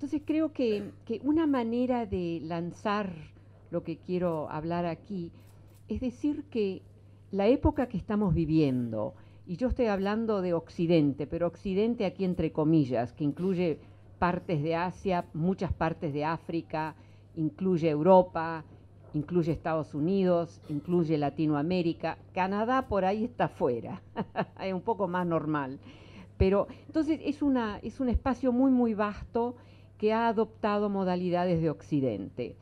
Entonces creo que una manera de lanzar lo que quiero hablar aquí es decir que la época que estamos viviendo, y yo estoy hablando de Occidente, pero Occidente aquí entre comillas, que incluye partes de Asia, muchas partes de África, incluye Europa, incluye Estados Unidos, incluye Latinoamérica, Canadá por ahí está fuera, es un poco más normal. Pero entonces es un espacio muy, muy vasto que ha adoptado modalidades de Occidente.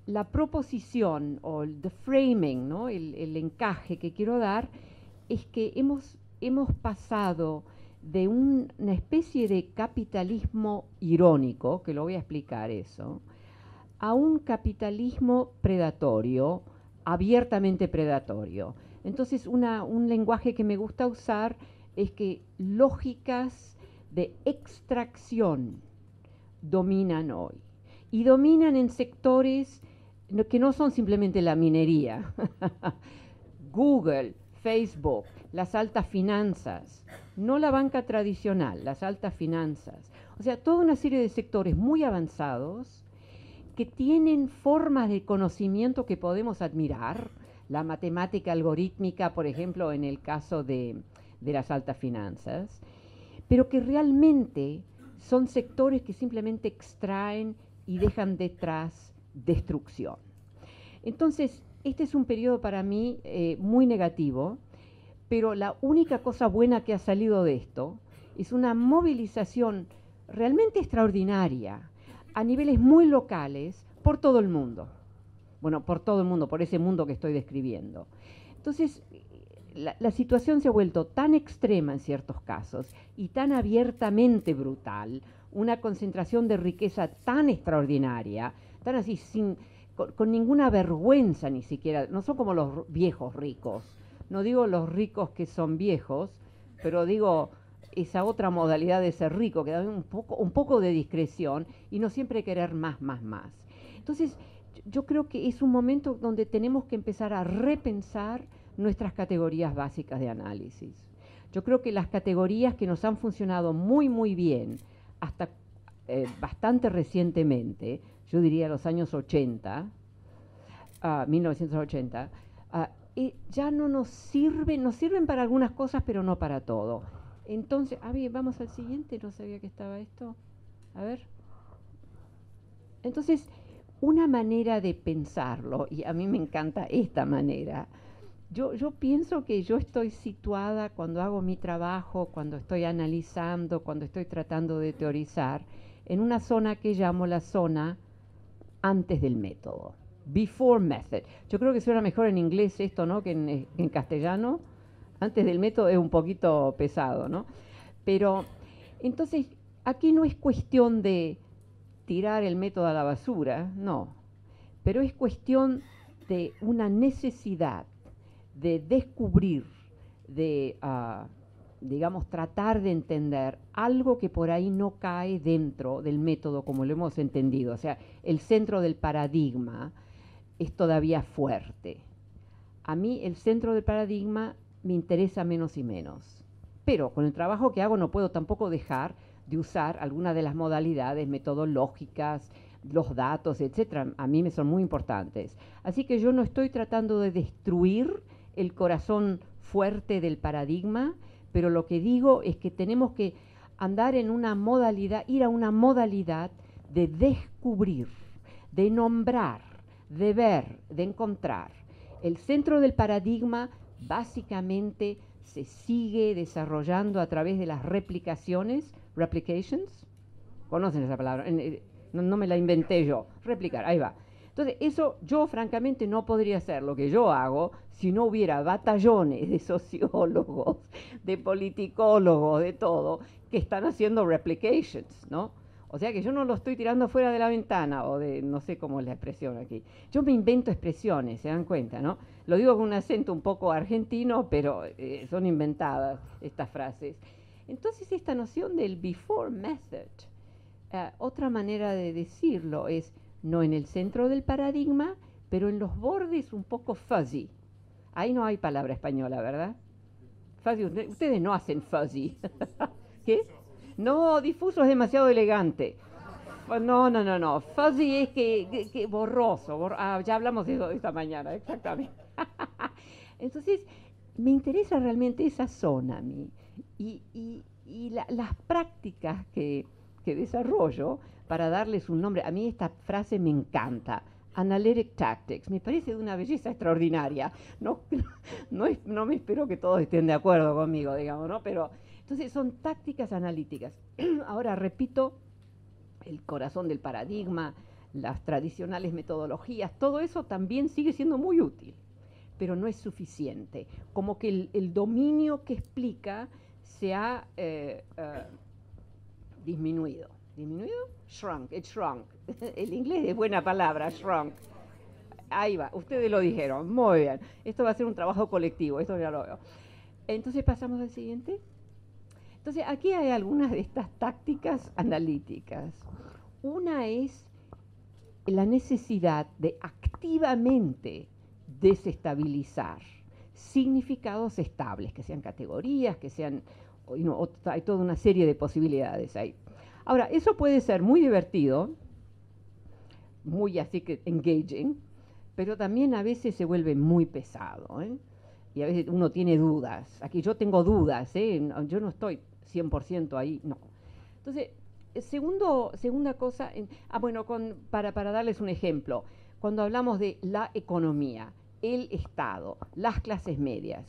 La proposición o el the framing, ¿no? El encaje que quiero dar es que hemos pasado de una especie de capitalismo irónico, que lo voy a explicar eso, a un capitalismo predatorio, abiertamente predatorio. Entonces, un lenguaje que me gusta usar es que lógicas de extracción dominan hoy. Y dominan en sectores que no son simplemente la minería. Google, Facebook, las altas finanzas, no la banca tradicional, las altas finanzas. O sea, toda una serie de sectores muy avanzados que tienen formas de conocimiento que podemos admirar, la matemática algorítmica, por ejemplo, en el caso de las altas finanzas, pero que realmente son sectores que simplemente extraen y dejan detrás destrucción. Entonces, este es un periodo para mí muy negativo, pero la única cosa buena que ha salido de esto es una movilización realmente extraordinaria a niveles muy locales por todo el mundo. Bueno, por todo el mundo, por ese mundo que estoy describiendo. Entonces, la situación se ha vuelto tan extrema en ciertos casos y tan abiertamente brutal, una concentración de riqueza tan extraordinaria, tan así, con ninguna vergüenza ni siquiera, no son como los viejos ricos, no digo los ricos que son viejos, pero digo esa otra modalidad de ser rico, que da un poco de discreción y no siempre querer más, más, más. Entonces, yo creo que es un momento donde tenemos que empezar a repensar nuestras categorías básicas de análisis. Yo creo que las categorías que nos han funcionado muy, muy bien hasta bastante recientemente, yo diría los años 80, 1980, ya no nos sirven para algunas cosas, pero no para todo. Entonces, vamos al siguiente, no sabía que estaba esto. A ver. Entonces, una manera de pensarlo, y a mí me encanta esta manera, yo pienso que yo estoy situada cuando hago mi trabajo, cuando estoy analizando, cuando estoy tratando de teorizar, en una zona que llamo la zona antes del método. Before method. Yo creo que suena mejor en inglés esto, ¿no? Que en castellano. Antes del método es un poquito pesado, ¿no? Pero entonces aquí no es cuestión de tirar el método a la basura, no. Pero es cuestión de una necesidad de descubrir, de, digamos, tratar de entender algo que por ahí no cae dentro del método como lo hemos entendido. O sea, el centro del paradigma es todavía fuerte. A mí el centro del paradigma me interesa menos y menos. Pero con el trabajo que hago no puedo tampoco dejar de usar algunas de las modalidades metodológicas, los datos, etcétera. A mí me son muy importantes. Así que yo no estoy tratando de destruir el corazón fuerte del paradigma, pero lo que digo es que tenemos que andar en una modalidad, ir a una modalidad de descubrir, de nombrar, de ver, de encontrar. El centro del paradigma básicamente se sigue desarrollando a través de las replicaciones, replications, conocen esa palabra, no me la inventé yo, replicar, ahí va. Entonces, eso yo francamente no podría hacer lo que yo hago si no hubiera batallones de sociólogos, de politicólogos, de todo, que están haciendo replications, ¿no? O sea que yo no lo estoy tirando fuera de la ventana o de, no sé cómo es la expresión aquí. Yo me invento expresiones, se dan cuenta, ¿no? Lo digo con un acento un poco argentino, pero son inventadas estas frases. Entonces esta noción del before method, otra manera de decirlo es no en el centro del paradigma, pero en los bordes un poco fuzzy. Ahí no hay palabra española, ¿verdad? Fuzzy, ustedes no hacen fuzzy. ¿Qué? No, difuso es demasiado elegante. No, no, no, no. Fuzzy es que borroso. Ya hablamos de eso esta mañana, exactamente. Entonces, me interesa realmente esa zona a mí. Las prácticas que desarrollo para darles un nombre. A mí esta frase me encanta. Analytic Tactics. Me parece de una belleza extraordinaria. No, no me espero que todos estén de acuerdo conmigo, digamos, ¿no? Pero, entonces, son tácticas analíticas. Ahora, repito, el corazón del paradigma, las tradicionales metodologías, todo eso también sigue siendo muy útil, pero no es suficiente. Como que el dominio que explica se ha disminuido. ¿Disminuido? Shrunk, it shrunk. El inglés es buena palabra, shrunk. Ahí va, ustedes lo dijeron, muy bien. Esto va a ser un trabajo colectivo, esto ya lo veo. Entonces pasamos al siguiente. Entonces aquí hay algunas de estas tácticas analíticas. Una es la necesidad de activamente desestabilizar significados estables, que sean categorías, que sean, hay toda una serie de posibilidades ahí. Ahora, eso puede ser muy divertido, muy así que engaging, pero también a veces se vuelve muy pesado, ¿eh? Y a veces uno tiene dudas. Aquí yo tengo dudas, ¿eh? Yo no estoy 100% ahí, no. Entonces, segunda cosa, bueno, para darles un ejemplo, cuando hablamos de la economía, el Estado, las clases medias,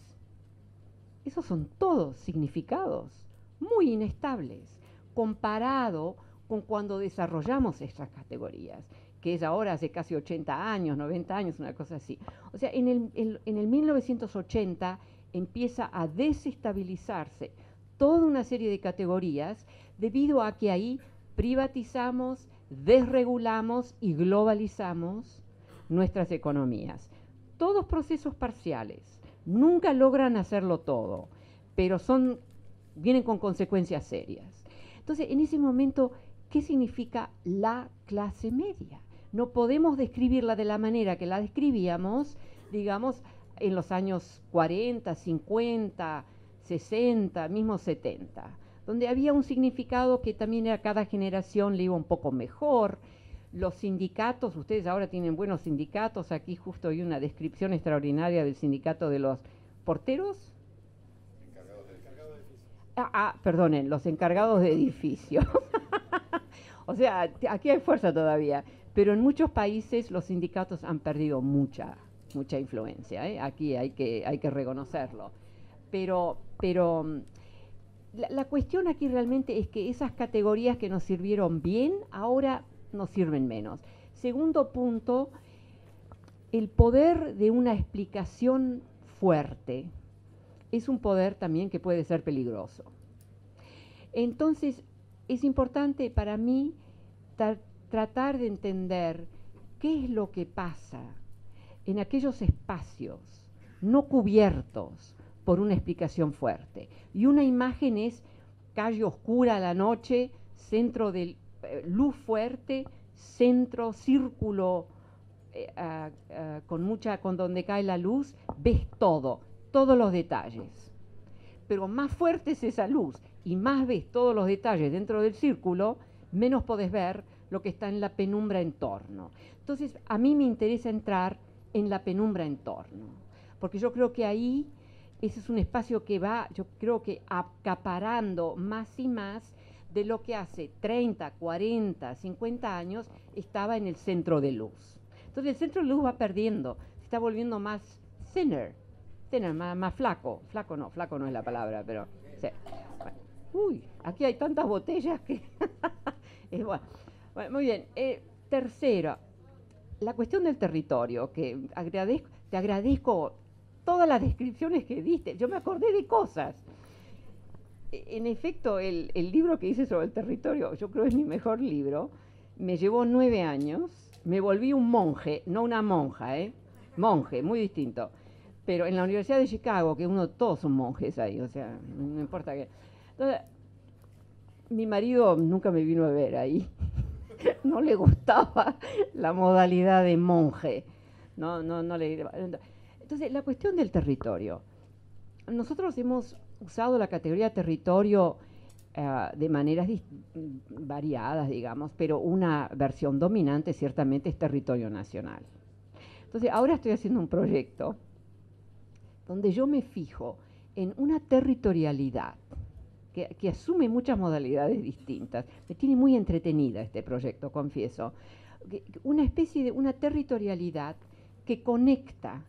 esos son todos significados muy inestables, comparado con cuando desarrollamos estas categorías, que es ahora hace casi 80 años, 90 años, una cosa así. O sea, en el 1980 empieza a desestabilizarse toda una serie de categorías debido a que ahí privatizamos, desregulamos y globalizamos nuestras economías. Todos procesos parciales, nunca logran hacerlo todo, pero vienen con consecuencias serias. Entonces, en ese momento, ¿qué significa la clase media? No podemos describirla de la manera que la describíamos, digamos, en los años 40, 50, 60, mismo 70, donde había un significado que también a cada generación le iba un poco mejor. Los sindicatos, ustedes ahora tienen buenos sindicatos, aquí justo hay una descripción extraordinaria del sindicato de los porteros. Perdonen, los encargados de edificio. O sea, aquí hay fuerza todavía, pero en muchos países los sindicatos han perdido mucha influencia, ¿eh? Aquí hay que reconocerlo. Pero la cuestión aquí realmente es que esas categorías que nos sirvieron bien, ahora nos sirven menos. Segundo punto, el poder de una explicación fuerte es un poder también que puede ser peligroso. Entonces, es importante para mí tratar de entender qué es lo que pasa en aquellos espacios no cubiertos por una explicación fuerte. Y una imagen es calle oscura a la noche, centro de luz fuerte, centro, círculo con donde cae la luz, ves todos los detalles. Pero más fuerte es esa luz y más ves todos los detalles dentro del círculo, menos podés ver lo que está en la penumbra en torno. Entonces, a mí me interesa entrar en la penumbra en torno, porque yo creo que ahí ese es un espacio que va, yo creo que acaparando más y más de lo que hace 30, 40, 50 años estaba en el centro de luz. Entonces el centro de luz va perdiendo, se está volviendo más thinner, más flaco. Flaco no es la palabra, pero... Sí. Bueno. Uy, aquí hay tantas botellas que... bueno, muy bien. Tercero, la cuestión del territorio, que te agradezco todas las descripciones que diste. Yo me acordé de cosas. En efecto, el libro que hice sobre el territorio, yo creo que es mi mejor libro. Me llevó 9 años. Me volví un monje, no una monja, ¿eh? Monje, muy distinto. Pero en la Universidad de Chicago, que todos son monjes ahí, o sea, no importa qué. Entonces, mi marido nunca me vino a ver ahí. No le gustaba la modalidad de monje. No le... Entonces, la cuestión del territorio. Nosotros hemos usado la categoría territorio de maneras variadas, digamos, pero una versión dominante ciertamente es territorio nacional. Entonces, ahora estoy haciendo un proyecto donde yo me fijo en una territorialidad que asume muchas modalidades distintas. Me tiene muy entretenida este proyecto, confieso. Una especie de una territorialidad que conecta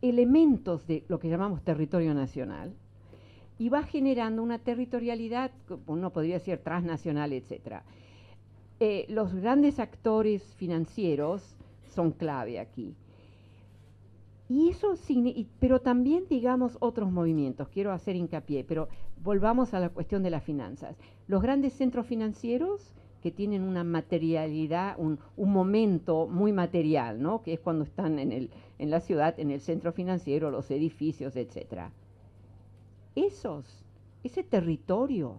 elementos de lo que llamamos territorio nacional y va generando una territorialidad, uno podría decir transnacional, etc. Los grandes actores financieros son clave aquí. Y eso, pero también, digamos, otros movimientos, quiero hacer hincapié, pero volvamos a la cuestión de las finanzas. Los grandes centros financieros que tienen una materialidad, un momento muy material, ¿no? Que es cuando están en la ciudad, en el centro financiero, los edificios, etc. Ese territorio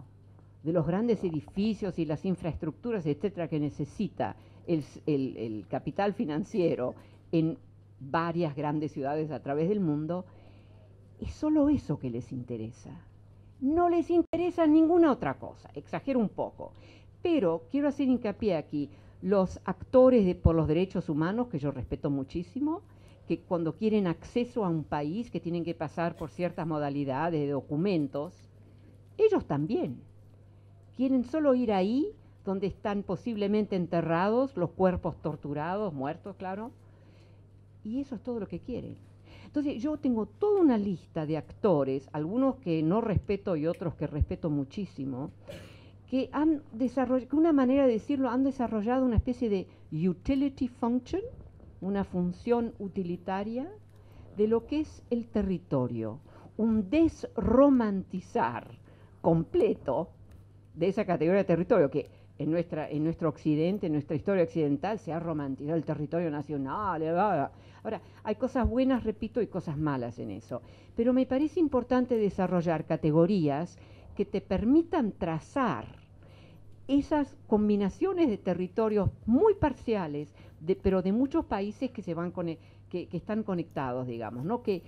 de los grandes edificios y las infraestructuras, etcétera, que necesita el capital financiero en varias grandes ciudades a través del mundo, es solo eso que les interesa. No les interesa ninguna otra cosa, exagero un poco. Pero quiero hacer hincapié aquí, los actores por los derechos humanos, que yo respeto muchísimo, que cuando quieren acceso a un país, que tienen que pasar por ciertas modalidades de documentos, ellos también quieren solo ir ahí donde están posiblemente enterrados los cuerpos torturados, muertos, claro, y eso es todo lo que quieren. Entonces yo tengo toda una lista de actores, algunos que no respeto y otros que respeto muchísimo, que han desarrollado, una manera de decirlo, han desarrollado una especie de utility function, una función utilitaria de lo que es el territorio, un desromantizar completo de esa categoría de territorio que en nuestro occidente, en nuestra historia occidental, se ha romantizado el territorio nacional. Ahora, hay cosas buenas, repito, y cosas malas en eso. Pero me parece importante desarrollar categorías que te permitan trazar esas combinaciones de territorios muy parciales, pero de muchos países que que están conectados, digamos, ¿no? Que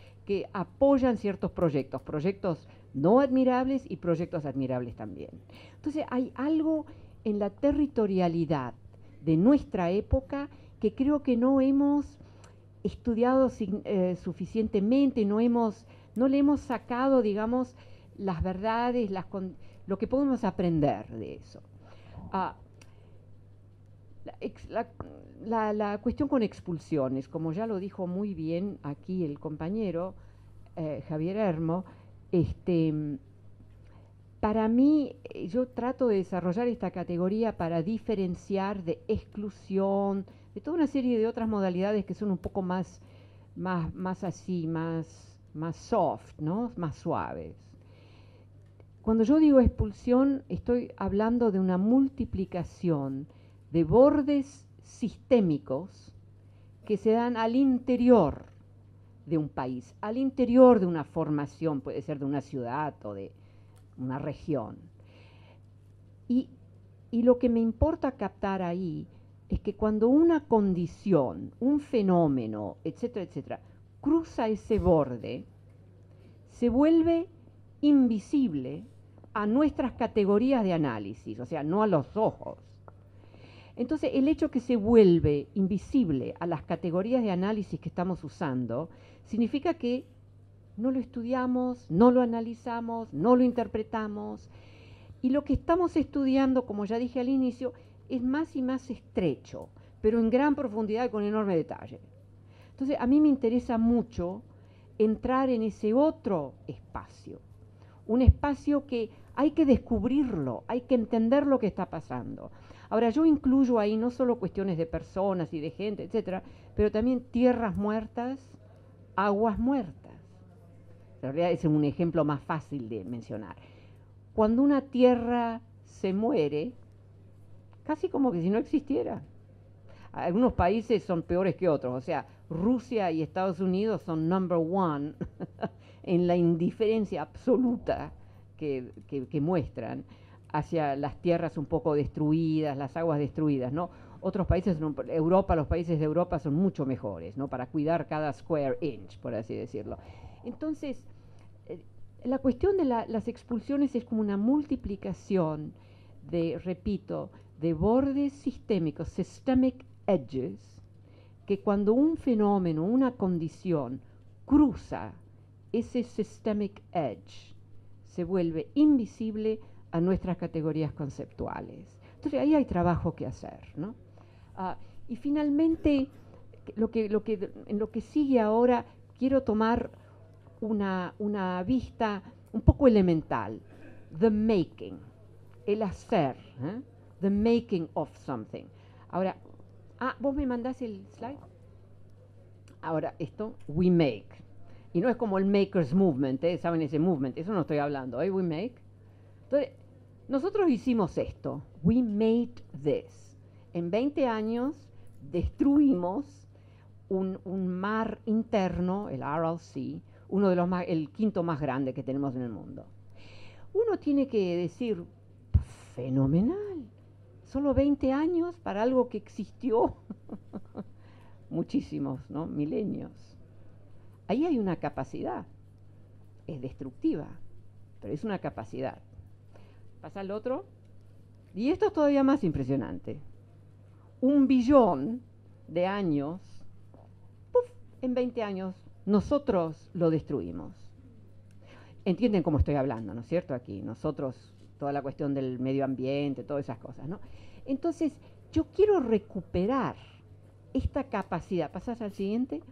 apoyan ciertos proyectos no admirables y proyectos admirables también. Entonces hay algo en la territorialidad de nuestra época que creo que no hemos estudiado suficientemente, no le hemos sacado, digamos, las verdades, lo que podemos aprender de eso. La cuestión con expulsiones, como ya lo dijo muy bien aquí el compañero Javier Hermo, para mí, yo trato de desarrollar esta categoría para diferenciar de exclusión, de toda una serie de otras modalidades que son un poco más soft, ¿no? Más suaves. Cuando yo digo expulsión, estoy hablando de una multiplicación de bordes sistémicos que se dan al interior de un país, al interior de una formación, puede ser de una ciudad o de una región. Y lo que me importa captar ahí es que cuando una condición, un fenómeno, etcétera, etcétera, cruza ese borde, se vuelve invisible a nuestras categorías de análisis, o sea, no a los ojos. Entonces, el hecho que se vuelve invisible a las categorías de análisis que estamos usando, significa que no lo estudiamos, no lo analizamos, no lo interpretamos. Y lo que estamos estudiando, como ya dije al inicio, es más y más estrecho, pero en gran profundidad y con enorme detalle. Entonces, a mí me interesa mucho entrar en ese otro espacio. Un espacio que hay que descubrirlo, hay que entender lo que está pasando. Ahora, yo incluyo ahí no solo cuestiones de personas y de gente, etcétera, pero también tierras muertas, aguas muertas. En realidad es un ejemplo más fácil de mencionar. Cuando una tierra se muere, casi como que si no existiera. Algunos países son peores que otros, o sea, Rusia y Estados Unidos son number one en la indiferencia absoluta que muestran hacia las tierras un poco destruidas, las aguas destruidas, ¿no? Otros países, Europa, los países de Europa son mucho mejores, ¿no? Para cuidar cada square inch, por así decirlo. Entonces, La cuestión de las expulsiones es como una multiplicación de, repito, de bordes sistémicos, systemic edges, que cuando un fenómeno, una condición, cruza ese systemic edge, se vuelve invisible a nuestras categorías conceptuales. Entonces ahí hay trabajo que hacer, ¿no? Y finalmente, en lo que sigue ahora, quiero tomar una vista un poco elemental. The making, el hacer, ¿eh? The making of something. Ahora, ¿vos me mandás el slide? Ahora, esto, we make. Y no es como el maker's movement, ¿saben ese movement? Eso no estoy hablando, ¿eh? We make. Entonces, nosotros hicimos esto. We made this. En 20 años destruimos un mar interno, el Aral Sea, uno de los el quinto más grande que tenemos en el mundo. Uno tiene que decir, fenomenal, solo 20 años para algo que existió muchísimos, ¿no? Milenios. Ahí hay una capacidad, es destructiva, pero es una capacidad. Pasa al otro, y esto es todavía más impresionante. 1 billón de años, en 20 años nosotros lo destruimos. Entienden cómo estoy hablando, ¿no es cierto? Aquí, nosotros, toda la cuestión del medio ambiente, todas esas cosas, ¿no? Entonces, yo quiero recuperar esta capacidad, ¿pasas al siguiente?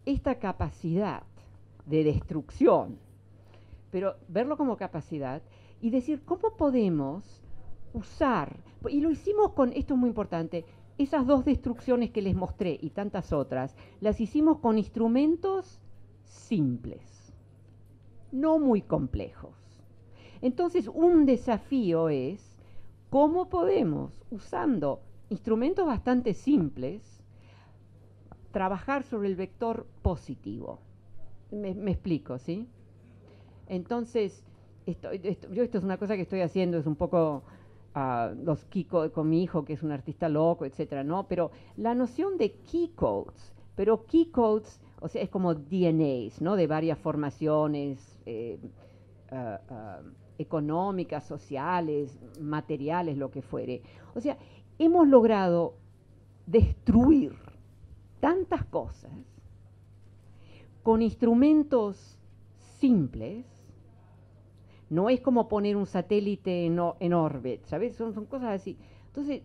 Esta capacidad de destrucción, pero verlo como capacidad y decir, ¿cómo podemos usar? Y lo hicimos con, esto es muy importante, esas 2 destrucciones que les mostré y tantas otras, las hicimos con instrumentos simples, no muy complejos. Entonces, un desafío es cómo podemos, usando instrumentos bastante simples, trabajar sobre el vector positivo. Me explico, ¿sí? Entonces, esto es una cosa que estoy haciendo, es un poco los key codes con mi hijo, que es un artista loco, etcétera, ¿no? Pero la noción de key codes, pero key codes, o sea, es como DNAs, ¿no? De varias formaciones económicas, sociales, materiales, lo que fuere. O sea, hemos logrado destruir tantas cosas con instrumentos simples. No es como poner un satélite en órbita, ¿sabes? Son cosas así. Entonces,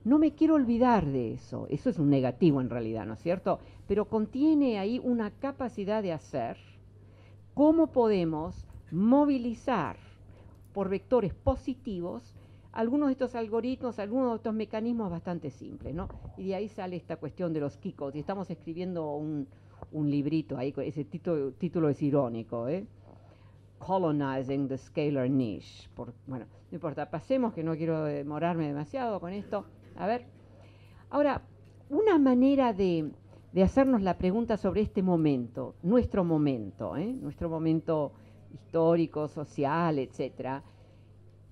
no me quiero olvidar de eso. Eso es un negativo en realidad, ¿no es cierto? Pero contiene ahí una capacidad de hacer. ¿Cómo podemos movilizar por vectores positivos algunos de estos algoritmos, algunos de estos mecanismos bastante simples, ¿no? Y de ahí sale esta cuestión de los key codes. Y estamos escribiendo un librito ahí, ese título es irónico, ¿eh? Colonizing the Scalar Niche. Bueno, no importa, pasemos, que no quiero demorarme demasiado con esto. A ver, ahora, una manera de hacernos la pregunta sobre este momento, nuestro momento histórico, social, etcétera,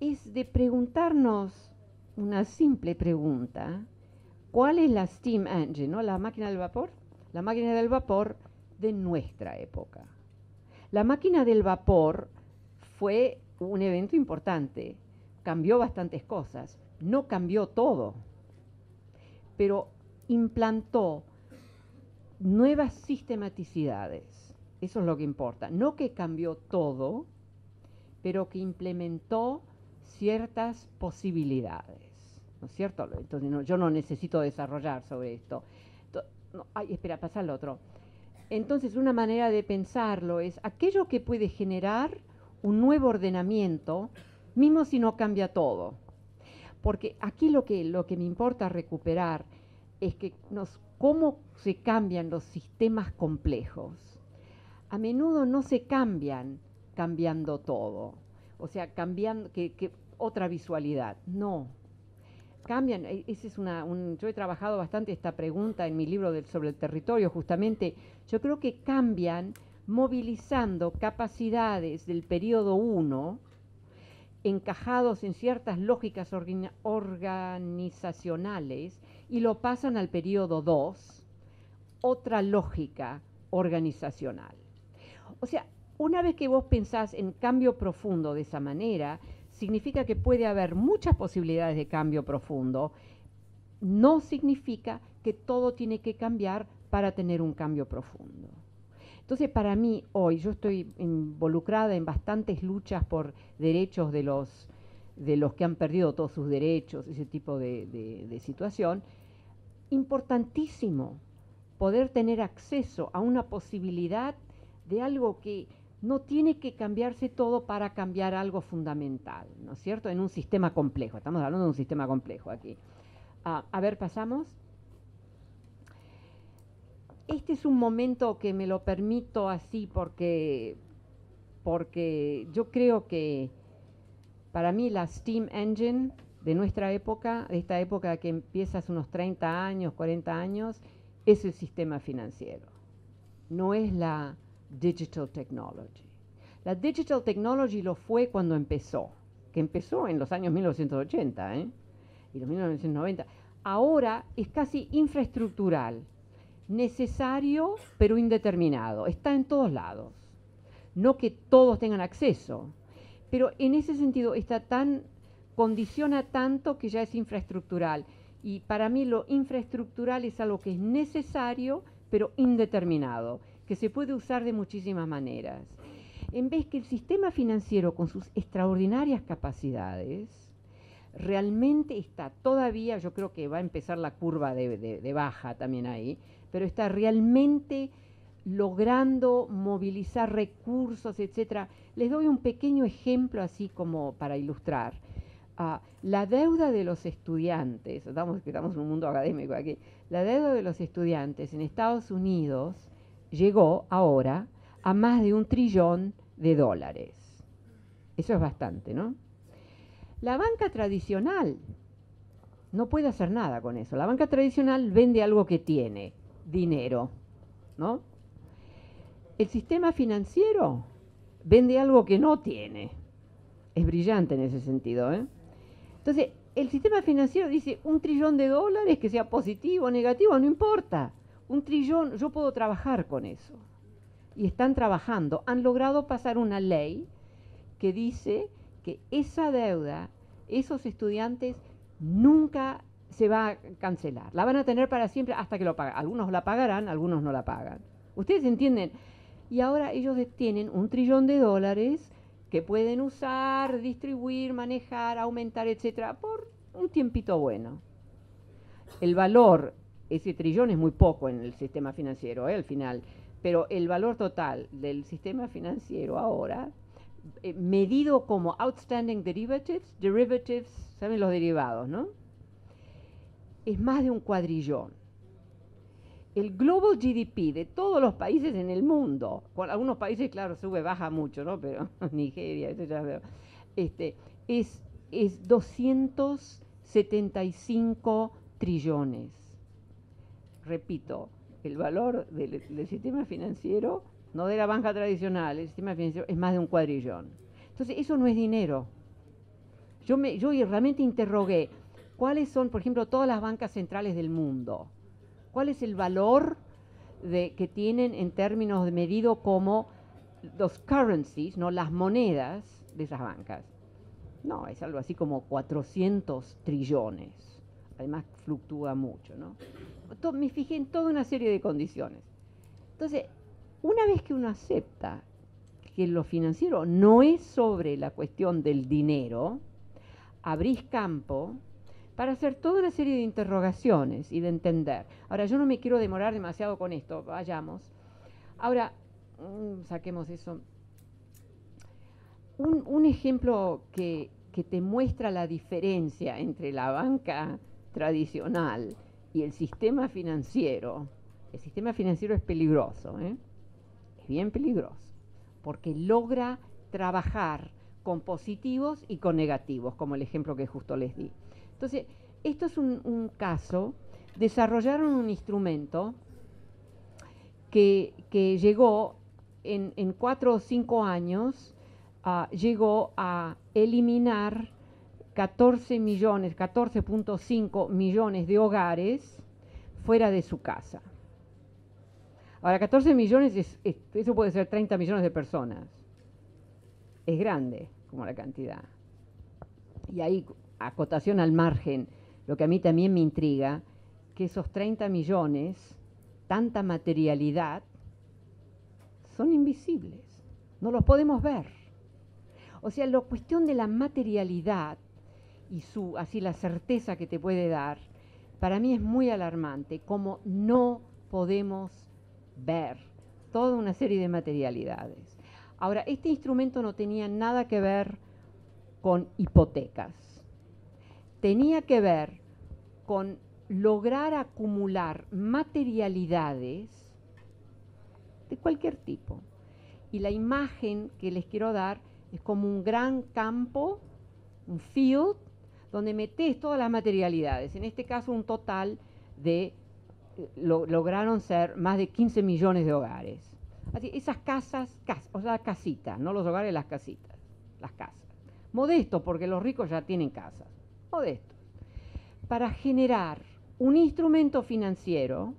es de preguntarnos una simple pregunta: ¿cuál es la steam engine, ¿no? La máquina del vapor? La máquina del vapor de nuestra época. La máquina del vapor fue un evento importante, cambió bastantes cosas, no cambió todo, pero implantó nuevas sistematicidades. Eso es lo que importa. No que cambió todo, pero que implementó ciertas posibilidades, ¿no es cierto? Entonces yo no necesito desarrollar sobre esto. Espera, pasa al otro. Entonces, una manera de pensarlo es aquello que puede generar un nuevo ordenamiento, mismo si no cambia todo. Porque aquí lo que me importa recuperar es que cómo se cambian los sistemas complejos. A menudo no se cambian cambiando todo. O sea, cambiando que otra visualidad. No. Cambian, yo he trabajado bastante esta pregunta en mi libro sobre el territorio, justamente. Yo creo que cambian movilizando capacidades del periodo 1, encajados en ciertas lógicas organizacionales, y lo pasan al periodo 2, otra lógica organizacional. O sea, una vez que vos pensás en cambio profundo de esa manera, significa que puede haber muchas posibilidades de cambio profundo. No significa que todo tiene que cambiar para tener un cambio profundo. Entonces, para mí, hoy, yo estoy involucrada en bastantes luchas por derechos de los que han perdido todos sus derechos, ese tipo de situación. Importantísimo poder tener acceso a una posibilidad de algo que no tiene que cambiarse todo para cambiar algo fundamental, ¿no es cierto? En un sistema complejo, estamos hablando de un sistema complejo aquí. A ver, pasamos. Este es un momento que me lo permito así porque yo creo que para mí la steam engine de nuestra época, de esta época que empieza hace unos 30 años, 40 años, es el sistema financiero. No es la digital technology. La digital technology lo fue cuando empezó, que empezó en los años 1980 y los 1990. Ahora es casi infraestructural, necesario pero indeterminado, está en todos lados. No que todos tengan acceso, pero en ese sentido condiciona tanto que ya es infraestructural. Y para mí lo infraestructural es algo que es necesario pero indeterminado, que se puede usar de muchísimas maneras. En vez que el sistema financiero con sus extraordinarias capacidades realmente está todavía, yo creo que va a empezar la curva de baja también ahí, pero está realmente logrando movilizar recursos, etcétera. Les doy un pequeño ejemplo así como para ilustrar. La deuda de los estudiantes, estamos en un mundo académico aquí, la deuda de los estudiantes en Estados Unidos llegó ahora a más de $1 trillón. Eso es bastante, ¿no? La banca tradicional no puede hacer nada con eso. La banca tradicional vende algo que tiene, dinero, ¿no? El sistema financiero vende algo que no tiene. Es brillante en ese sentido, ¿eh? Entonces, el sistema financiero dice $1 trillón, que sea positivo o negativo, no importa. $1 trillón, yo puedo trabajar con eso. Y están trabajando. Han logrado pasar una ley que dice que esa deuda, esos estudiantes, nunca se va a cancelar. La van a tener para siempre hasta que lo paguen. Algunos la pagarán, algunos no la pagan. ¿Ustedes entienden? Y ahora ellos tienen $1 trillón que pueden usar, distribuir, manejar, aumentar, etcétera, por un tiempito bueno. El valor, ese trillón es muy poco en el sistema financiero, al final, pero el valor total del sistema financiero ahora, medido como outstanding derivatives, ¿saben los derivados, no? Es más de $1 cuadrillón. El global GDP de todos los países en el mundo, con algunos países, claro, sube, baja mucho, ¿no? Pero Nigeria, eso ya veo, es 275 trillones. Repito, el valor del sistema financiero, no de la banca tradicional, el sistema financiero es más de $1 cuadrillón. Entonces, eso no es dinero. Yo realmente interrogué, ¿cuáles son, por ejemplo, todas las bancas centrales del mundo? ¿Cuál es el valor que tienen en términos de medido como los currencies, ¿no? Las monedas de esas bancas? No, es algo así como 400 trillones. Además fluctúa mucho, ¿no? Me fijé en toda una serie de condiciones. Entonces, una vez que uno acepta que lo financiero no es sobre la cuestión del dinero, abrís campo para hacer toda una serie de interrogaciones y de entender. Ahora, yo no me quiero demorar demasiado con esto, vayamos. Ahora, saquemos eso. Un ejemplo que te muestra la diferencia entre la banca tradicional y el sistema financiero. El sistema financiero es peligroso, ¿eh? Es bien peligroso, porque logra trabajar con positivos y con negativos, como el ejemplo que justo les di. Entonces, esto es un caso. Desarrollaron un instrumento que llegó en 4 o 5 años, llegó a eliminar 14.5 millones de hogares fuera de su casa. Ahora, 14 millones, eso puede ser 30 millones de personas. Es grande como la cantidad. Y ahí, acotación al margen, lo que a mí también me intriga, que esos 30 millones, tanta materialidad, son invisibles. No los podemos ver. O sea, la cuestión de la materialidad y así la certeza que te puede dar, para mí es muy alarmante, como no podemos ver toda una serie de materialidades. Ahora, este instrumento no tenía nada que ver con hipotecas. Tenía que ver con lograr acumular materialidades de cualquier tipo. Y la imagen que les quiero dar es como un gran campo, un field, donde metes todas las materialidades. En este caso, un total de, lograron ser más de 15 millones de hogares. Así, esas casas, o sea, casitas, no los hogares, las casitas, las casas. Modestos, porque los ricos ya tienen casas. Modestos. Para generar un instrumento financiero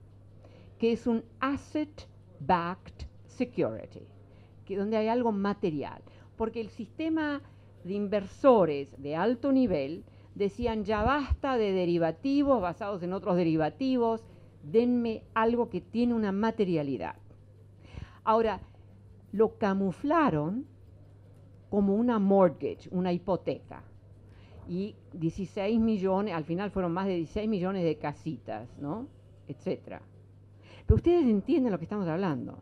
que es un asset-backed security, que donde hay algo material. Porque el sistema de inversores de alto nivel decían, ya basta de derivativos basados en otros derivativos, denme algo que tiene una materialidad. Ahora, lo camuflaron como una mortgage, una hipoteca. Y 16 millones, al final fueron más de 16 millones de casitas, ¿no? Etcétera. Pero ustedes entienden lo que estamos hablando.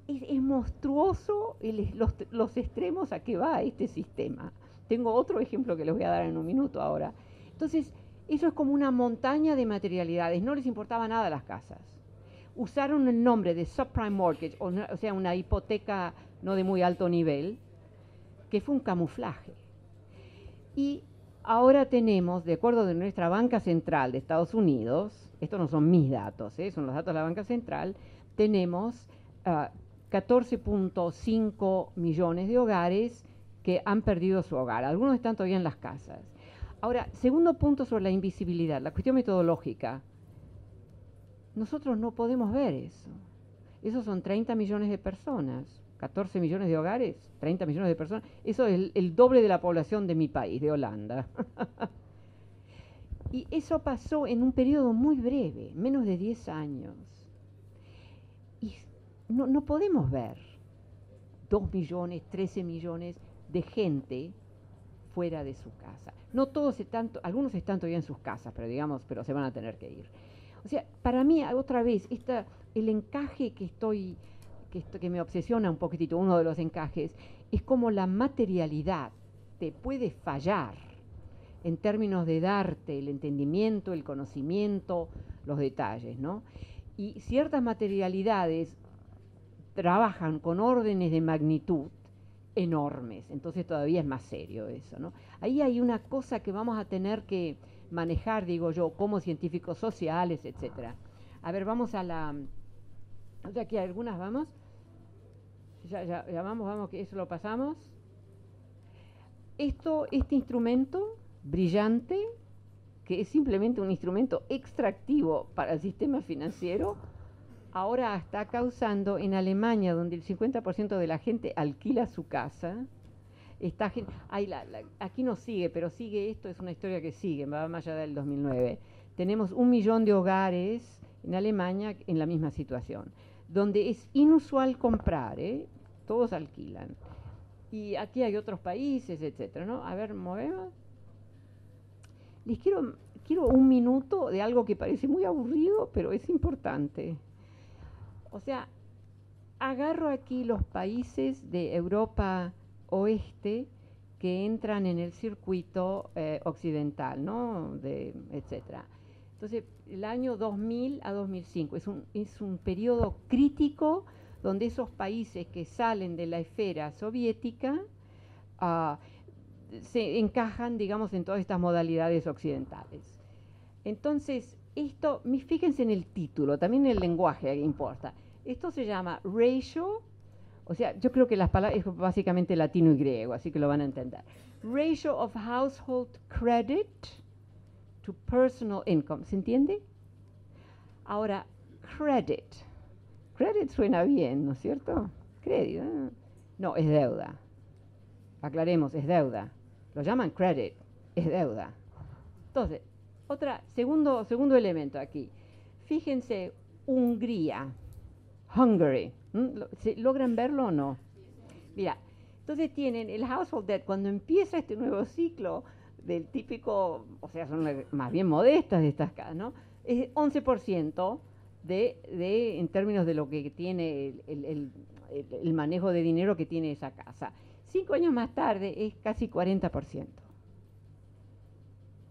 Es monstruoso los extremos a que va este sistema. Tengo otro ejemplo que les voy a dar en un minuto ahora. Entonces, eso es como una montaña de materialidades. No les importaba nada las casas. Usaron el nombre de subprime mortgage, o sea, una hipoteca no de muy alto nivel, que fue un camuflaje. Y ahora tenemos, de acuerdo de nuestra banca central de Estados Unidos, estos no son mis datos, son los datos de la banca central, tenemos 14.5 millones de hogares que han perdido su hogar. Algunos están todavía en las casas. Ahora, segundo punto sobre la invisibilidad, la cuestión metodológica. Nosotros no podemos ver eso. Esos son 30 millones de personas, 14 millones de hogares, 30 millones de personas. Eso es el doble de la población de mi país, de Holanda. Y eso pasó en un periodo muy breve, menos de 10 años. Y no podemos ver 2 millones, 13 millones de gente fuera de su casa. No todos están, algunos están todavía en sus casas, pero se van a tener que ir. O sea, para mí, otra vez, el encaje que me obsesiona un poquitito, uno de los encajes, es como la materialidad te puede fallar en términos de darte el entendimiento, el conocimiento, los detalles, ¿no? Y ciertas materialidades trabajan con órdenes de magnitud enormes, entonces todavía es más serio eso, ¿no? Ahí hay una cosa que vamos a tener que manejar, digo yo, como científicos sociales, etcétera. A ver, vamos a la... O sea, aquí algunas vamos. Ya vamos, que eso lo pasamos. Este instrumento brillante, que es simplemente un instrumento extractivo para el sistema financiero, ahora está causando en Alemania, donde el 50% de la gente alquila su casa. Aquí no sigue, pero sigue esto, es una historia que sigue, va más allá del 2009. Tenemos 1 millón de hogares en Alemania en la misma situación, donde es inusual comprar, todos alquilan. Y aquí hay otros países, etcétera, ¿no? A ver, movemos. Les quiero un minuto de algo que parece muy aburrido, pero es importante. O sea, agarro aquí los países de Europa Oeste que entran en el circuito occidental, ¿no? Etcétera. Entonces, el año 2000 a 2005 es un periodo crítico donde esos países que salen de la esfera soviética se encajan, digamos, en todas estas modalidades occidentales. Entonces, fíjense en el título, también el lenguaje importa. Esto se llama ratio, o sea, yo creo que las palabras es básicamente latino y griego, así que lo van a entender. Ratio of household credit to personal income, ¿se entiende? Ahora, credit. Credit suena bien, ¿no es cierto? Crédito. No, es deuda. Aclaremos, es deuda. Lo llaman credit, es deuda. Entonces, segundo elemento aquí. Fíjense, Hungría, Hungary. ¿Logran verlo o no? Mira, entonces tienen el household debt, cuando empieza este nuevo ciclo del típico, o sea, son más bien modestas de estas casas, ¿no? Es 11% en términos de lo que tiene el manejo de dinero que tiene esa casa. 5 años más tarde es casi 40%.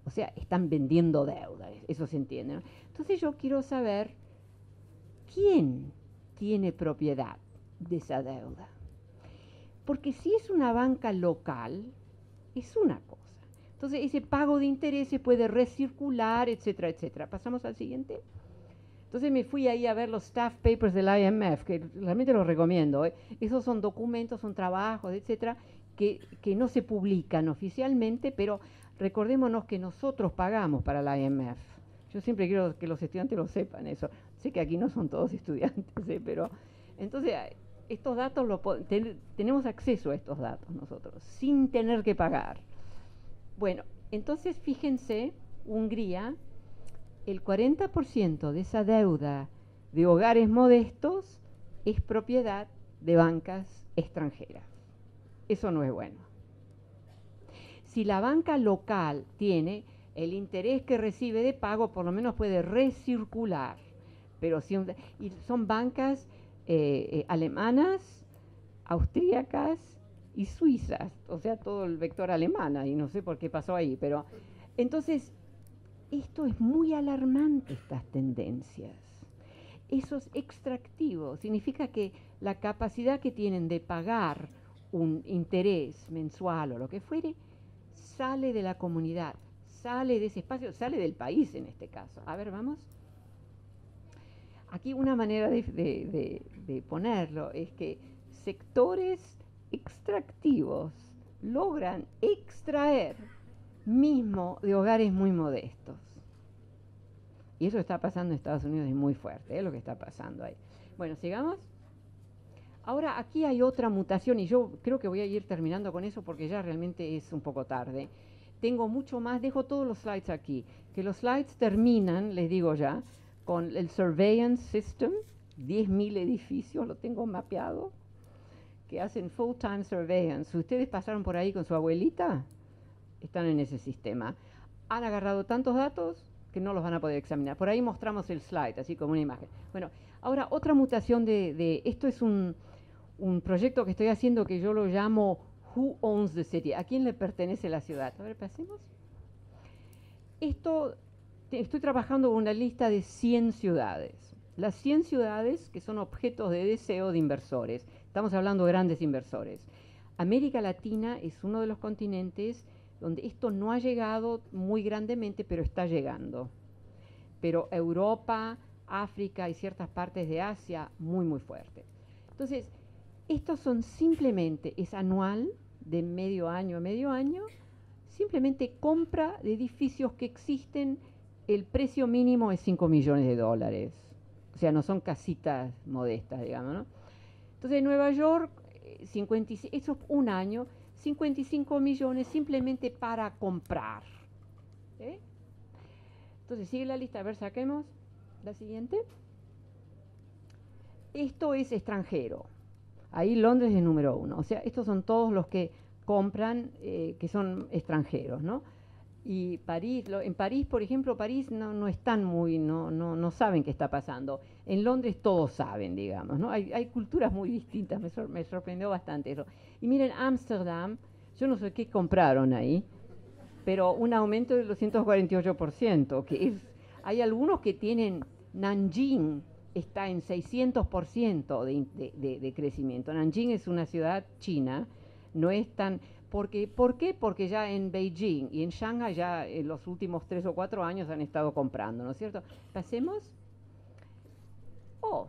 O sea, están vendiendo deuda, eso se entiende, ¿no? Entonces yo quiero saber quién tiene propiedad de esa deuda. Porque si es una banca local, es una cosa. Entonces ese pago de intereses puede recircular, etcétera, etcétera. Pasamos al siguiente. Entonces me fui ahí a ver los staff papers del IMF, que realmente los recomiendo. Esos son documentos, son trabajos, etcétera, que no se publican oficialmente, pero recordémonos que nosotros pagamos para la IMF. Yo siempre quiero que los estudiantes lo sepan eso. Sé que aquí no son todos estudiantes, pero entonces estos datos tenemos acceso a estos datos nosotros, sin tener que pagar. Bueno, entonces fíjense, Hungría, el 40% de esa deuda de hogares modestos es propiedad de bancas extranjeras. Eso no es bueno. Si la banca local tiene el interés que recibe de pago, por lo menos puede recircular. Pero si y son bancas alemanas, austríacas y suizas, o sea, todo el vector alemán, y no sé por qué pasó ahí, pero entonces esto es muy alarmante, estas tendencias. Eso es extractivo, significa que la capacidad que tienen de pagar un interés mensual o lo que fuere, sale de la comunidad, sale de ese espacio, sale del país en este caso. A ver, vamos. Aquí una manera de ponerlo es que sectores extractivos logran extraer mismo de hogares muy modestos. Y eso está pasando en Estados Unidos, es muy fuerte, es lo que está pasando ahí. Bueno, sigamos. Ahora aquí hay otra mutación y yo creo que voy a ir terminando con eso porque ya realmente es un poco tarde. Tengo mucho más, dejo todos los slides aquí. Que los slides terminan, les digo ya, con el Surveillance System, 10.000 edificios, lo tengo mapeado, que hacen full-time surveillance. ¿Ustedes pasaron por ahí con su abuelita? Están en ese sistema. Han agarrado tantos datos que no los van a poder examinar. Por ahí mostramos el slide, así como una imagen. Bueno, ahora otra mutación esto es un proyecto que estoy haciendo que yo lo llamo Who Owns the City? ¿A quién le pertenece la ciudad? A ver, pasemos. Estoy trabajando con una lista de 100 ciudades. Las 100 ciudades que son objetos de deseo de inversores. Estamos hablando de grandes inversores. América Latina es uno de los continentes donde esto no ha llegado muy grandemente, pero está llegando. Pero Europa, África y ciertas partes de Asia, muy, muy fuerte. Entonces, estos son simplemente, es anual, de medio año a medio año, simplemente compra de edificios que existen, el precio mínimo es 5 millones de dólares. O sea, no son casitas modestas, digamos, ¿no? Entonces, en Nueva York, eso es un año, 55 millones simplemente para comprar. Entonces, sigue la lista. A ver, saquemos la siguiente. Esto es extranjero. Ahí Londres es número 1. O sea, estos son todos los que compran, que son extranjeros, ¿no? Y París, en París, por ejemplo, París no están no saben qué está pasando. En Londres todos saben, digamos, ¿no? Hay culturas muy distintas, me sorprendió bastante eso. Y miren, Ámsterdam, yo no sé qué compraron ahí, pero un aumento del 248%, hay algunos que tienen, Nanjing está en 600% de crecimiento. Nanjing es una ciudad china, no es tan... ¿Por qué? Porque ya en Beijing y en Shanghai ya en los últimos 3 o 4 años han estado comprando, ¿no es cierto? Pasemos. Oh,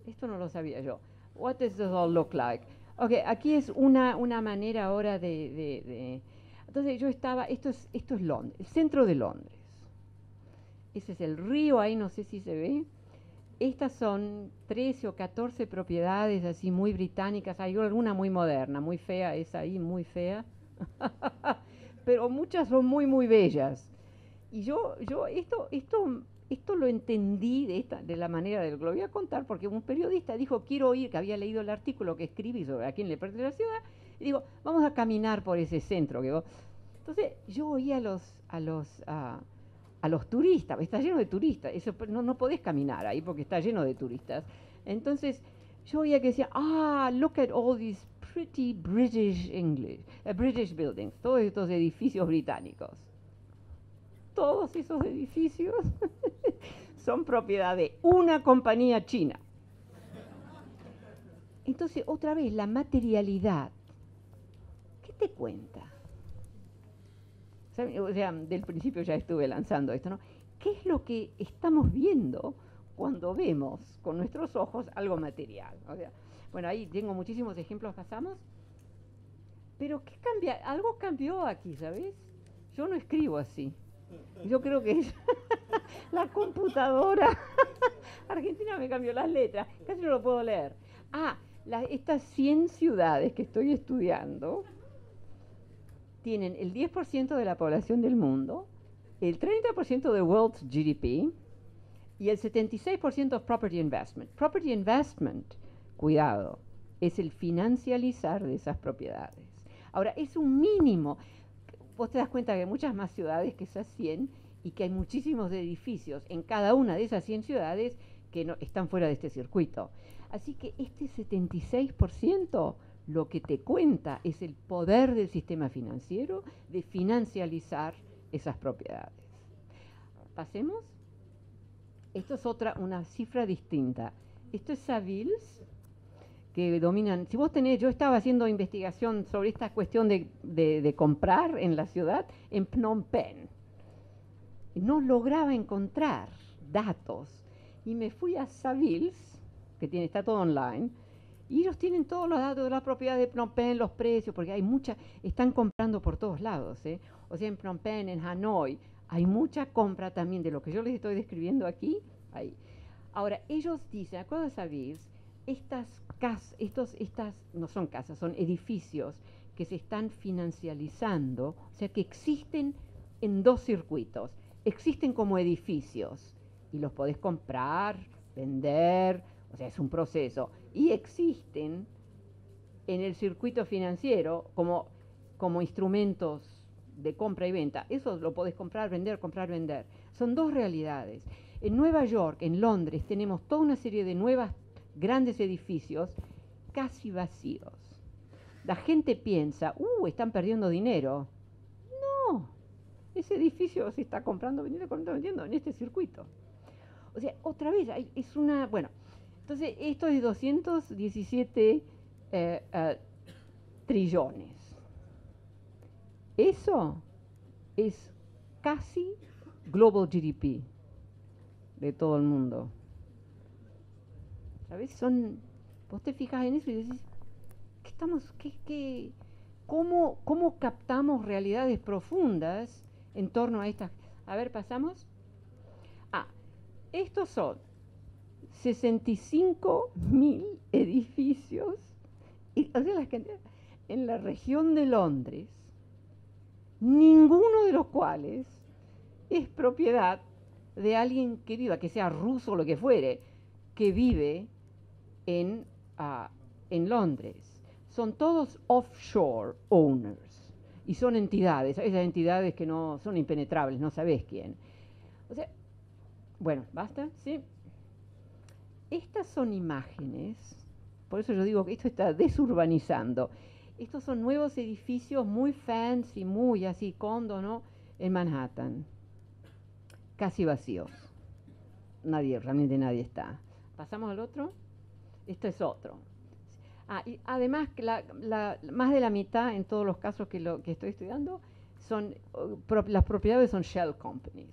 esto no lo sabía yo. What does this all look like? Ok, aquí es una manera ahora Entonces yo estaba, esto es Londres, el centro de Londres. Ese es el río, ahí no sé si se ve. Estas son 13 o 14 propiedades así muy británicas. Hay alguna muy moderna, muy fea, esa ahí muy fea. Pero muchas son muy, muy bellas. Y esto lo entendí de la manera de lo que lo voy a contar, porque un periodista dijo, quiero ir, que había leído el artículo que escribí sobre a quién le pertenece la ciudad, y digo, vamos a caminar por ese centro. Entonces yo oí a los turistas, está lleno de turistas, eso, no podés caminar ahí porque está lleno de turistas. Entonces yo oía que decía, look at all these pretty British buildings, todos estos edificios británicos. Todos esos edificios son propiedad de una compañía china. Entonces, otra vez, la materialidad, ¿qué te cuenta? O sea, del principio ya estuve lanzando esto, ¿no? ¿Qué es lo que estamos viendo cuando vemos con nuestros ojos algo material? O sea, bueno, ahí tengo muchísimos ejemplos, pasamos. Pero ¿qué cambia? Algo cambió aquí, ¿sabes? Yo no escribo así. Yo creo que la computadora argentina me cambió las letras, casi no lo puedo leer. Estas 100 ciudades que estoy estudiando tienen el 10% de la población del mundo, el 30% de world's GDP y el 76% de property investment. Property investment, cuidado, es el financializar de esas propiedades. Ahora, es un mínimo. Vos te das cuenta que hay muchas más ciudades que esas 100 y que hay muchísimos edificios en cada una de esas 100 ciudades que no, están fuera de este circuito. Así que este 76% lo que te cuenta es el poder del sistema financiero de financializar esas propiedades. Pasemos. Esto es una cifra distinta. Esto es Savills, que dominan. Si vos tenés, yo estaba haciendo investigación sobre esta cuestión de comprar en la ciudad en Phnom Penh. No lograba encontrar datos y me fui a Savills, que está todo online, y ellos tienen todos los datos de la propiedad de Phnom Penh, los precios, porque hay mucha, están comprando por todos lados, ¿eh? O sea, en Phnom Penh, en Hanoi, hay mucha compra también de lo que yo les estoy describiendo aquí. Ahí. Ahora, ellos dicen, acuerdo de Savills, estas no son casas, son edificios que se están financializando, o sea, que existen en dos circuitos. Existen como edificios y los podés comprar, vender, o sea, es un proceso. Y existen en el circuito financiero como instrumentos de compra y venta. Eso lo podés comprar, vender. Son dos realidades. En Nueva York, en Londres, tenemos toda una serie de nuevos grandes edificios casi vacíos. La gente piensa, están perdiendo dinero. No, ese edificio se está comprando, vendiendo en este circuito. O sea, otra vez, bueno, entonces esto es 217 trillones. Eso es casi global GDP de todo el mundo. ¿Sabes? Vos te fijas en eso y decís, ¿cómo captamos realidades profundas en torno a estas? A ver, pasamos. Estos son 65.000 edificios en la región de Londres, ninguno de los cuales es propiedad de alguien que viva, que sea ruso o lo que fuere, que vive en Londres. Son todos offshore owners y son entidades, esas entidades que no son impenetrables, no sabés quién. O sea, bueno, ¿basta? ¿Sí? Estas son imágenes, por eso yo digo que esto está desurbanizando. Estos son nuevos edificios muy fancy, muy así, condo, ¿no? En Manhattan. Casi vacíos. Realmente nadie está. ¿Pasamos al otro? Esto es otro. Y además, más de la mitad en todos los casos que estoy estudiando, las propiedades son shell companies.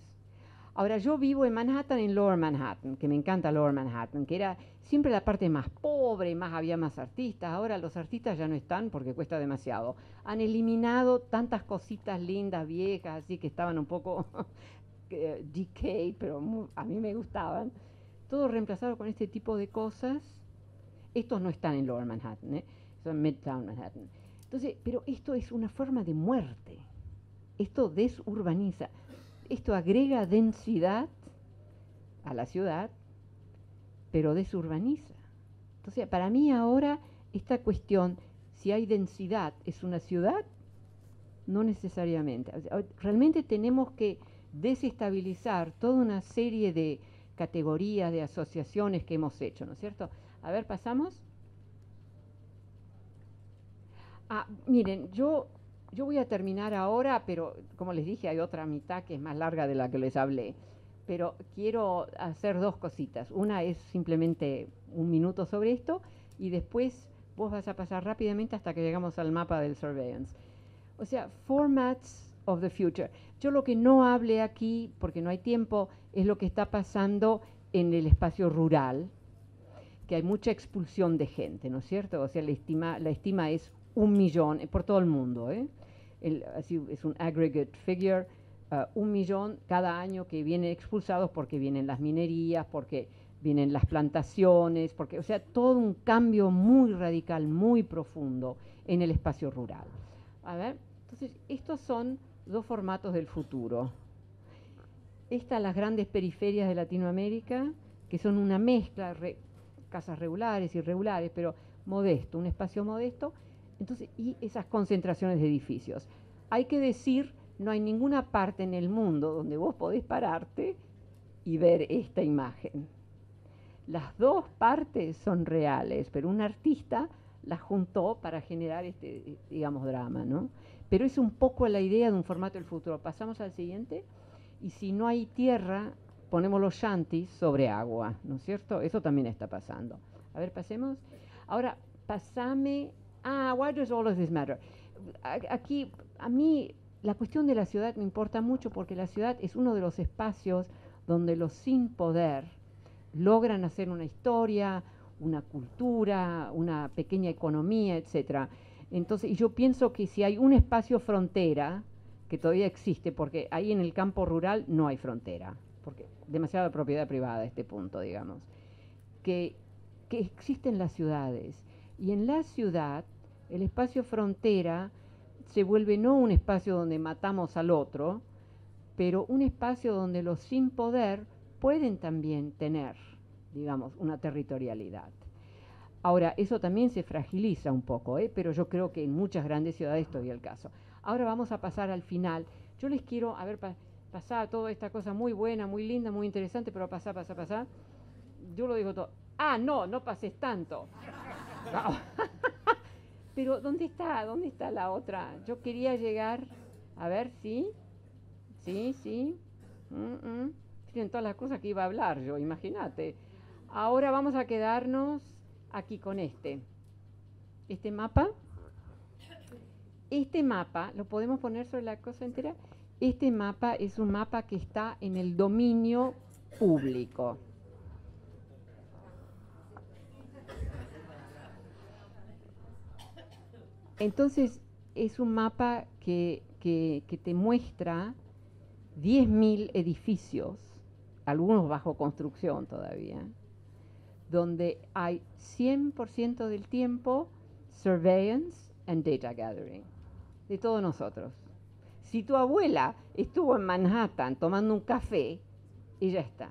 Ahora, yo vivo en Manhattan, en Lower Manhattan, que me encanta Lower Manhattan, que era siempre la parte más pobre, había más artistas. Ahora los artistas ya no están porque cuesta demasiado. Han eliminado tantas cositas lindas, viejas, así que estaban un poco decay, pero a mí me gustaban. todo reemplazado con este tipo de cosas. Estos no están en Lower Manhattan, son en Midtown Manhattan. Entonces, pero esto es una forma de muerte. Esto desurbaniza. Esto agrega densidad a la ciudad, pero desurbaniza. Entonces, para mí ahora esta cuestión, si hay densidad, ¿es una ciudad? No necesariamente. O sea, realmente tenemos que desestabilizar toda una serie de categorías, de asociaciones que hemos hecho, ¿no es cierto? A ver, pasamos. Miren, yo voy a terminar ahora, pero como les dije, hay otra mitad que es más larga de la que les hablé. Pero quiero hacer dos cositas. Una es simplemente un minuto sobre esto y después vos vas a pasar rápidamente hasta que llegamos al mapa del surveillance. O sea, formats of the future. Yo lo que no hable aquí, porque no hay tiempo, es lo que está pasando en el espacio rural, que hay mucha expulsión de gente, ¿no es cierto? O sea, la estima es 1.000.000 por todo el mundo, ¿eh? Así es un aggregate figure, 1.000.000 cada año que vienen expulsados porque vienen las minerías, porque vienen las plantaciones, porque, o sea, todo un cambio muy radical, muy profundo en el espacio rural. A ver, entonces, estos son dos formatos del futuro. Estas las grandes periferias de Latinoamérica, que son una mezcla, casas regulares, irregulares, pero modesto, un espacio modesto, entonces, y esas concentraciones de edificios. Hay que decir, no hay ninguna parte en el mundo donde vos podés pararte y ver esta imagen. Las dos partes son reales, pero un artista las juntó para generar este, digamos, drama, ¿no? Pero es un poco la idea de un formato del futuro. Pasamos al siguiente. Y si no hay tierra, ponemos los shanties sobre agua, ¿no es cierto? Eso también está pasando. A ver, pasemos. Ahora, pasame. Why does all of this matter? Aquí, a mí, la cuestión de la ciudad me importa mucho porque la ciudad es uno de los espacios donde los sin poder logran hacer una historia, una cultura, una pequeña economía, etcétera. Entonces, y yo pienso que si hay un espacio frontera que todavía existe, porque ahí en el campo rural no hay frontera, porque demasiada propiedad privada a este punto, digamos, que existen las ciudades. Y en la ciudad, el espacio frontera se vuelve no un espacio donde matamos al otro, pero un espacio donde los sin poder pueden también tener, digamos, una territorialidad. Ahora, eso también se fragiliza un poco, pero yo creo que en muchas grandes ciudades todavía el caso. Ahora vamos a pasar al final. Yo les quiero, a ver, pasar toda esta cosa muy buena, muy linda, muy interesante, pero pasar. Yo lo digo todo. No pases tanto. No. Pero ¿dónde está? ¿Dónde está la otra? Yo quería llegar, a ver, ¿sí? Sí. Tienen todas las cosas que iba a hablar yo, imagínate. Ahora vamos a quedarnos aquí con este mapa. Este mapa, ¿lo podemos poner sobre la cosa entera? Este mapa es un mapa que está en el dominio público. Entonces, es un mapa que te muestra 10.000 edificios, algunos bajo construcción todavía, donde hay 100% del tiempo surveillance and data gathering, de todos nosotros. Si tu abuela estuvo en Manhattan tomando un café, ella está.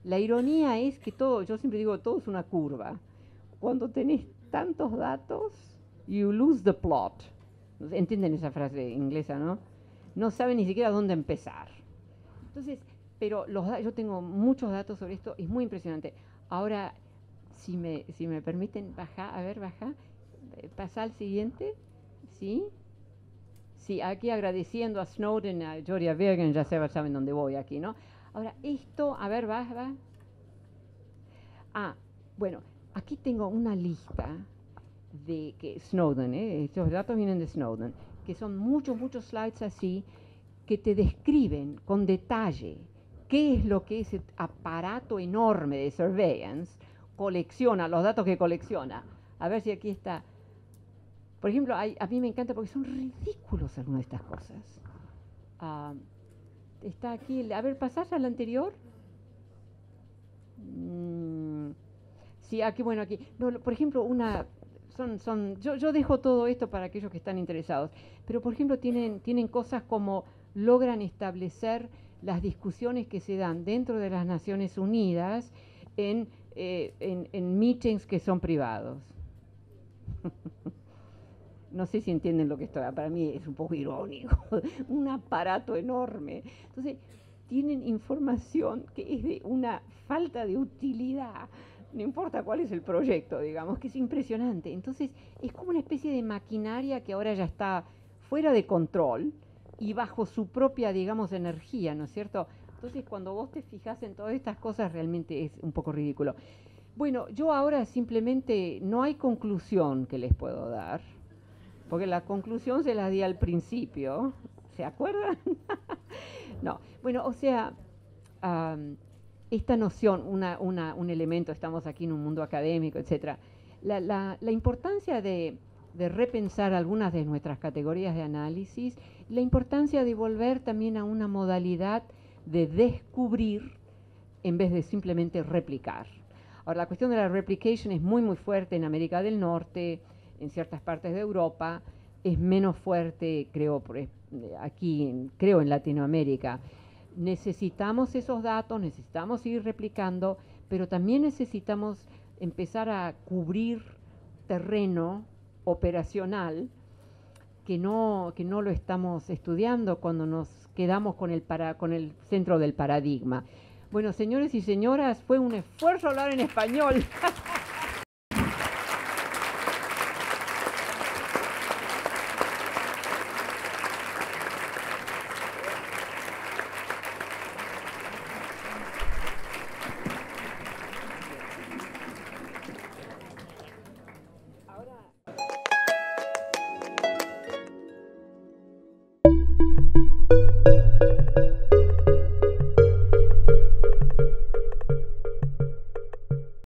La ironía es que todo, yo siempre digo, todo es una curva. Cuando tenés tantos datos, you lose the plot. ¿Entienden esa frase inglesa, no? No saben ni siquiera dónde empezar. Entonces, pero yo tengo muchos datos sobre esto, es muy impresionante. Ahora, si me permiten, baja, pasa al siguiente, ¿sí? Sí, aquí agradeciendo a Snowden, a Gloria Bergen, ya saben dónde voy aquí, ¿no? Ahora, esto, a ver, va. Bueno, aquí tengo una lista de que Snowden, estos datos vienen de Snowden, que son muchos slides así, que te describen con detalle qué es lo que ese aparato enorme de surveillance colecciona, los datos que colecciona. A ver si aquí está. Por ejemplo, a mí me encanta porque son ridículos algunas de estas cosas. Está aquí, a ver, ¿pasás al anterior? Sí, aquí, bueno, aquí. No, por ejemplo, yo dejo todo esto para aquellos que están interesados, pero por ejemplo tienen cosas como logran establecer las discusiones que se dan dentro de las Naciones Unidas en meetings que son privados. No sé si entienden lo que estoy, para mí es un poco irónico, un aparato enorme. Entonces, tienen información que es de una falta de utilidad, no importa cuál es el proyecto, digamos, que es impresionante. Entonces, es como una especie de maquinaria que ahora ya está fuera de control y bajo su propia, digamos, energía, ¿no es cierto? Entonces, cuando vos te fijas en todas estas cosas, realmente es un poco ridículo. Bueno, yo ahora simplemente no hay conclusión que les puedo dar, porque la conclusión se la di al principio, ¿se acuerdan? No, bueno, o sea, esta noción, un elemento, estamos aquí en un mundo académico, etcétera. La importancia de repensar algunas de nuestras categorías de análisis, la importancia de volver también a una modalidad de descubrir en vez de simplemente replicar. Ahora, la cuestión de la replication es muy, muy fuerte en América del Norte, en ciertas partes de Europa, es menos fuerte, creo, aquí, creo, en Latinoamérica. Necesitamos esos datos, necesitamos seguir replicando, pero también necesitamos empezar a cubrir terreno operacional que no lo estamos estudiando cuando nos quedamos con el centro del paradigma. Bueno, señores y señoras, fue un esfuerzo hablar en español.